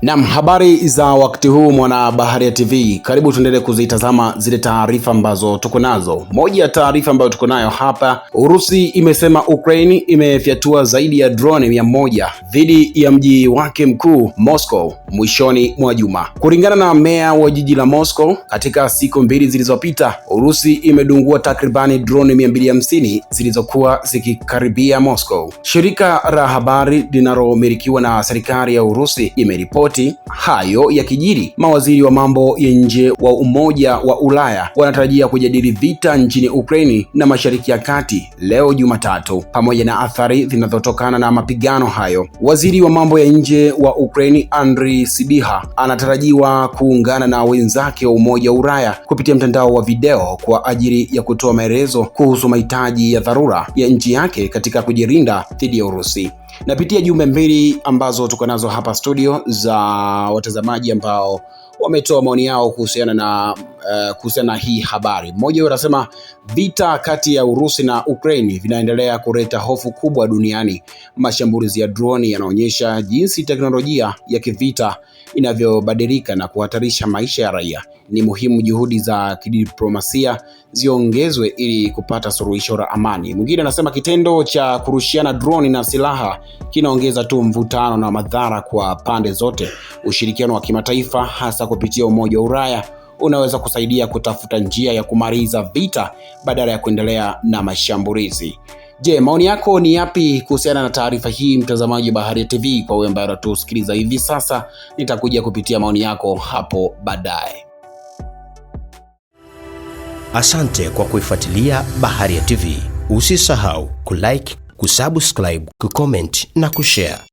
Naam, habari za wakati huu mwana Baharia TV. Karibu tuendelee kuzitazama zile taarifa ambazo tuko nazo. Moja ya taarifa ambayo tuko nayo hapa, Urusi imesema Ukraine imefyatua zaidi ya drone 100 dhidi ya mji wake mkuu Moscow mwishoni mwa juma. Kulingana na meya wa jiji la Moscow, katika siku mbili zilizopita, Urusi imedungua takribani drone 250 zilizokuwa zikikaribia Moscow. Shirika la habari linalomilikiwa na serikali ya Urusi imeripoti hayo yakijiri, mawaziri wa mambo ya nje wa Umoja wa Ulaya wanatarajia kujadili vita nchini Ukraini na Mashariki ya Kati leo Jumatatu, pamoja na athari zinazotokana na mapigano hayo. Waziri wa mambo ya nje wa Ukraini Andriy Sybiha anatarajiwa kuungana na wenzake wa Umoja wa Ulaya kupitia mtandao wa video kwa ajili ya kutoa maelezo kuhusu mahitaji ya dharura ya nchi yake katika kujilinda dhidi ya Urusi. Napitia jumbe mbili ambazo tuko nazo hapa studio za watazamaji ambao wametoa maoni yao kuhusiana na hii habari. Mmoja anasema vita kati ya Urusi na Ukraine vinaendelea kuleta hofu kubwa duniani. Mashambulizi ya drone yanaonyesha jinsi teknolojia ya kivita inavyobadilika na kuhatarisha maisha ya raia. Ni muhimu juhudi za kidiplomasia ziongezwe ili kupata suluhisho la amani. Mwingine anasema kitendo cha kurushiana drone na silaha kinaongeza tu mvutano na madhara kwa pande zote. Ushirikiano wa kimataifa hasa kupitia Umoja wa Ulaya unaweza kusaidia kutafuta njia ya kumaliza vita badala ya kuendelea na mashambulizi. Je, maoni yako ni yapi kuhusiana na taarifa hii, mtazamaji wa Baharia TV? Kwa wewe ambaye unatusikiliza hivi sasa, nitakuja kupitia maoni yako hapo baadaye. Asante kwa kuifuatilia Baharia TV. Usisahau kulike, kusubscribe, kucomment na kushare.